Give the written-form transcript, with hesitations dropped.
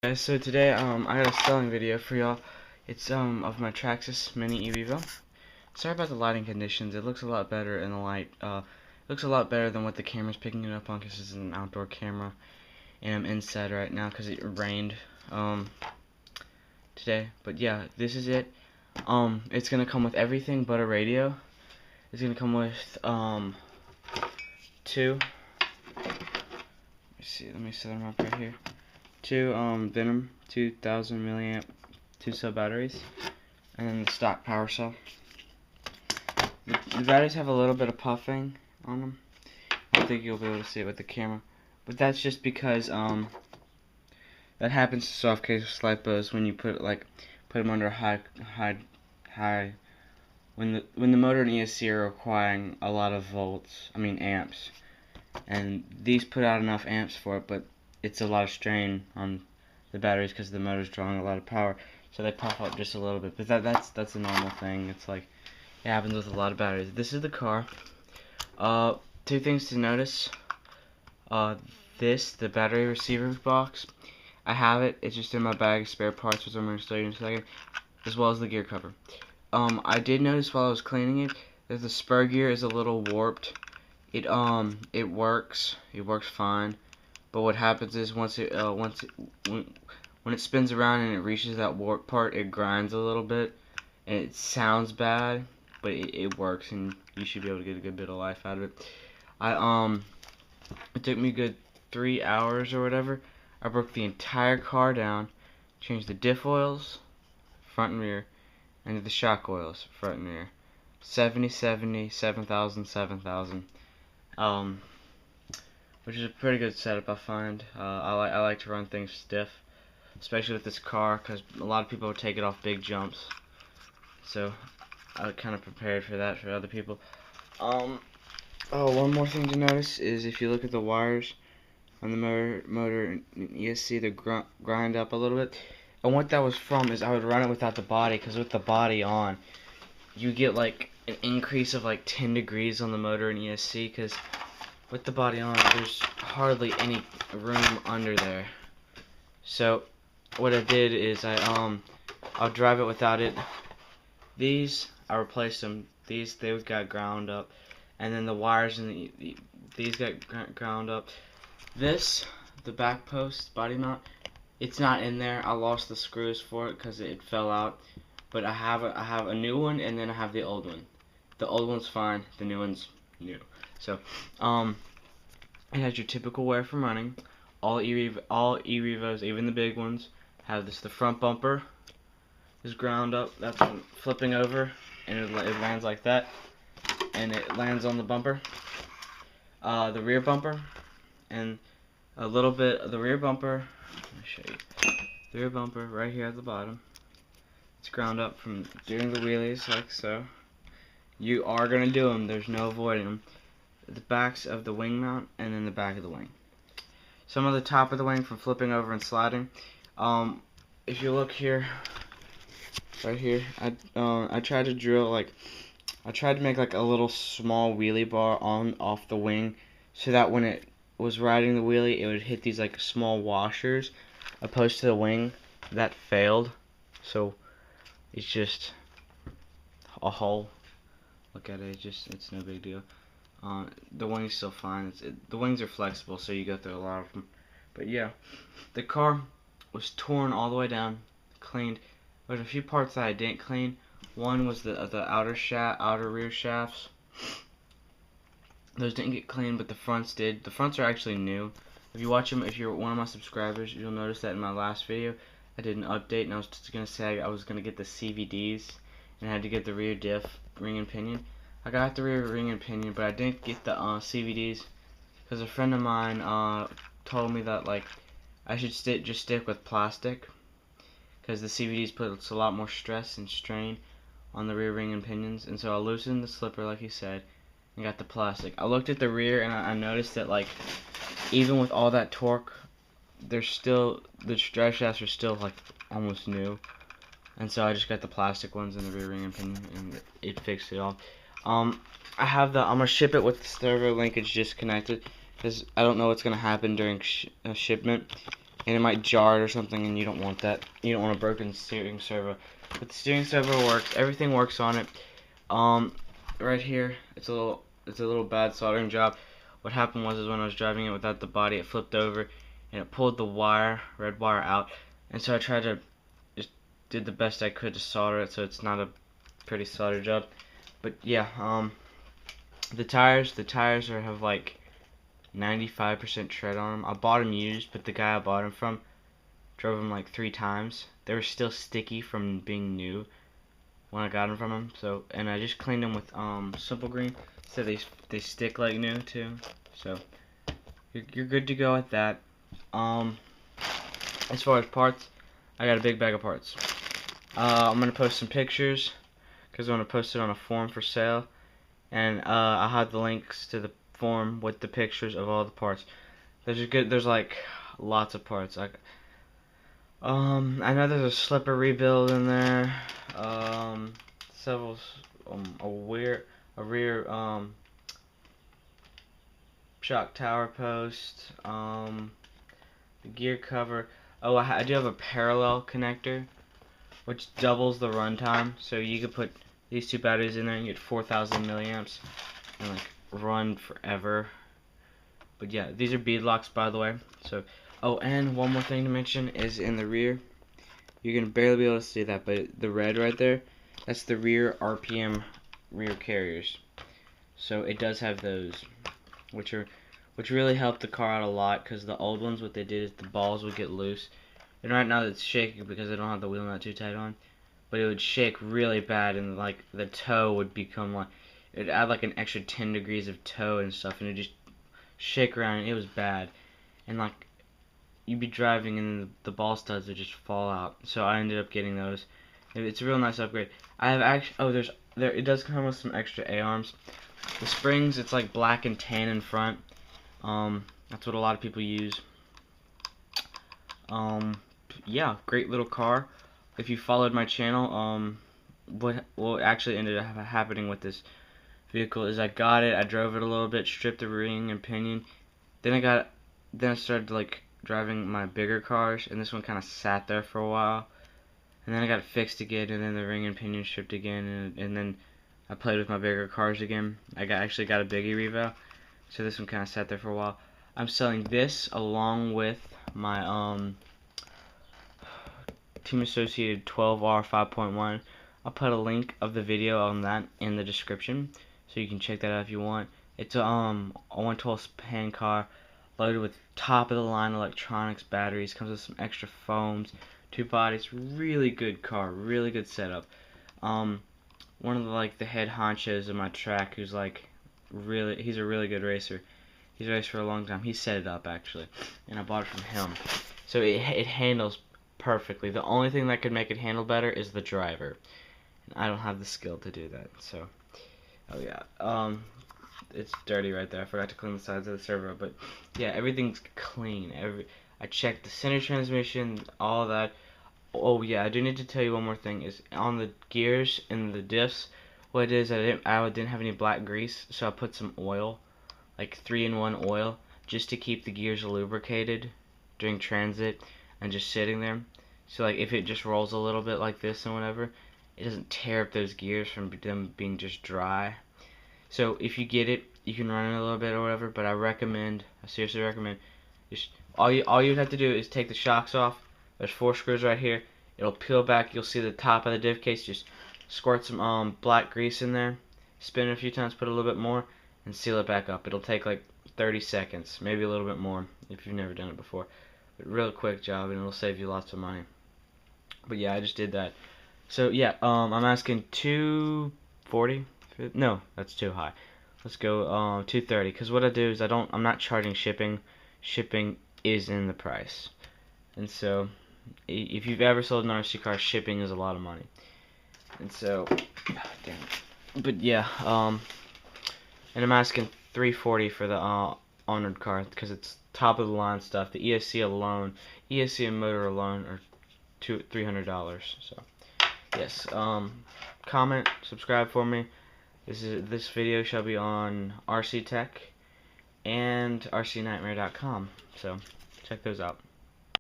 Guys, so today I got a selling video for y'all. It's of my Traxxas Mini Revo. Sorry about the lighting conditions. It looks a lot better in the light. It looks a lot better than what the camera's picking it up on, because this is an outdoor camera and I'm inside right now because it rained today. But yeah, this is it. It's gonna come with everything but a radio. It's gonna come with two. Let me set them up right here. Two Venom 2000 milliamp 2-cell batteries, and then the stock power cell. The batteries have a little bit of puffing on them. I don't think you'll be able to see it with the camera, but that's just because that happens to soft case lipos when you put them under high when the motor and ESC are requiring a lot of amps, and these put out enough amps for it, but it's a lot of strain on the batteries because the motor's drawing a lot of power, so they puff up just a little bit. But that's a normal thing. It's like it happens with a lot of batteries. This is the car. Two things to notice. The battery receiver box, I have it. It's just in my bag of spare parts, which I'm going to show you in a second, as well as the gear cover. I did notice while I was cleaning it that the spur gear is a little warped. It works fine, but what happens is when it spins around and it reaches that warp part, it grinds a little bit, and it sounds bad, but it works, and you should be able to get a good bit of life out of it. It took me a good 3 hours or whatever. I broke the entire car down, changed the diff oils, front and rear, and the shock oils, front and rear. 70, 70, 7,000, 7,000. Which is a pretty good setup, I find. I like to run things stiff, especially with this car, because a lot of people take it off big jumps. So I kind of prepared for that for other people. One more thing to notice is if you look at the wires on the motor and ESC, they grind up a little bit. And what that was from is I would run it without the body, because with the body on, you get like an increase of like 10 degrees on the motor and ESC, because with the body on, there's hardly any room under there. So what I did is I'll drive it without it. These, I replaced them. They got ground up, and then the wires and these got ground up. The back post body mount, it's not in there. I lost the screws for it because it fell out. But I have a new one, and then I have the old one. The old one's fine. The new one's new. So, it has your typical wear from running. All e-revos, even the big ones, have this. The front bumper is ground up. That's flipping over, and it lands like that, and it lands on the bumper. The rear bumper, and a little bit of the rear bumper. Let me show you. The rear bumper right here at the bottom. It's ground up from doing the wheelies like so. You are gonna do them. There's no avoiding them. The backs of the wing mount, and then the back of the wing. Some of the top of the wing from flipping over and sliding. If you look here, right here, I tried to make like a little small wheelie bar off the wing, so that when it was riding the wheelie, it would hit these like small washers, opposed to the wing. That failed, so it's just a hole. Look at it, it's no big deal. The wing's still fine. The wings are flexible, so you go through a lot of them. But yeah, the car was torn all the way down, cleaned. There's a few parts that I didn't clean. One was the outer rear shafts. Those didn't get cleaned, but the fronts did. The fronts are actually new. If you watch them, if you're one of my subscribers, you'll notice that in my last video, I did an update, and I was just gonna say I was gonna get the CVDs, and I had to get the rear diff, ring and pinion. I got the rear ring and pinion, but I didn't get the CVDs because a friend of mine told me that like I should just stick with plastic, because the CVDs puts a lot more stress and strain on the rear ring and pinions. And so I loosened the slipper like he said and got the plastic. I looked at the rear, and I noticed that like even with all that torque, the drive shafts are still like almost new. And so I just got the plastic ones in the rear ring and pinion, and it fixed it all. I'm gonna ship it with the servo linkage disconnected, because I don't know what's gonna happen during shipment. and it might jar it or something, and you don't want that. You don't want a broken steering servo. But the steering servo works. Everything works on it. Right here, it's a little bad soldering job. What happened was is when I was driving it without the body, it flipped over and it pulled the wire, red wire out. And so I tried to just did the best I could to solder it so it's not a pretty solder job. But yeah, the tires have like 95% tread on them. I bought them used, but the guy I bought them from drove them like 3 times. They were still sticky from being new when I got them from him. So, and I just cleaned them with Simple Green, so they stick like new too. So you're good to go with that. As far as parts, I got a big bag of parts. I'm gonna post some pictures because I'm gonna post it on a forum for sale, and I'll have the links to the forum with the pictures of all the parts. There's like lots of parts. I know there's a slipper rebuild in there. Several a rear shock tower post. The gear cover. Oh, I do have a parallel connector, which doubles the runtime. So you could put these 2 batteries in there and get 4,000 milliamps and like run forever. But yeah, these are bead locks, by the way. So, oh, and one more thing to mention is in the rear. You're gonna barely be able to see that, but the red right there, that's the rear RPM rear carriers. So it does have those, which really helped the car out a lot, because the old ones, what they did is the balls would get loose. And right now it's shaking because I don't have the wheel nut too tight on, but it would shake really bad, and like the toe would become like, it'd add like an extra 10 degrees of toe and stuff, and it'd just shake around, and it was bad. And like, you'd be driving and the ball studs would just fall out. So I ended up getting those. It's a real nice upgrade. I have actually, it does come with some extra A-arms. The springs, it's like black and tan in front. That's what a lot of people use. Yeah, great little car. If you followed my channel, what actually ended up happening with this vehicle is I got it, I drove it a little bit, stripped the ring and pinion. Then I started like driving my bigger cars, and this one kind of sat there for a while, and then I got it fixed again, and then the ring and pinion stripped again, and then I played with my bigger cars again. Actually got a biggie revo, so this one kind of sat there for a while. I'm selling this along with my Team Associated 12R 5.1. I'll put a link of the video on that in the description, so you can check that out if you want. It's a 112 pan car, loaded with top of the line electronics, batteries, comes with some extra foams, 2 bodies, really good car, really good setup. One of the head honchos of my track, who's like he's a really good racer. He's raced for a long time. He set it up actually, and I bought it from him. So it handles perfectly. The only thing that could make it handle better is the driver, and I don't have the skill to do that. So, oh yeah, it's dirty right there. I forgot to clean the sides of the servo, but yeah, everything's clean. I checked the center transmission, all that. Oh yeah, I do need to tell you one more thing. Is on the gears and the diffs, what it is, I didn't have any black grease, so I put some oil, like 3-in-1 oil, just to keep the gears lubricated during transit and just sitting there. So like if it just rolls a little bit like this and whatever, it doesn't tear up those gears from them being just dry. So if you get it, you can run it a little bit or whatever, but I seriously recommend, just all you'd have to do is take the shocks off. There's 4 screws right here. It'll peel back. You'll see the top of the diff case. Just squirt some black grease in there, spin it a few times, put a little bit more, and seal it back up. It'll take like 30 seconds, maybe a little bit more if you've never done it before. But real quick job, and it'll save you lots of money. But yeah, I just did that. So yeah, I'm asking $240. No, that's too high. Let's go $230. Because what I do is I'm not charging shipping. Shipping is in the price. And so, if you've ever sold an RC car, shipping is a lot of money. And so, damn it. But yeah, and I'm asking $340 for the honored car because it's top of the line stuff. The ESC alone, ESC and motor alone are $300. So, yes, comment, subscribe for me. This video shall be on RC Tech and RCNightmare.com. So, check those out.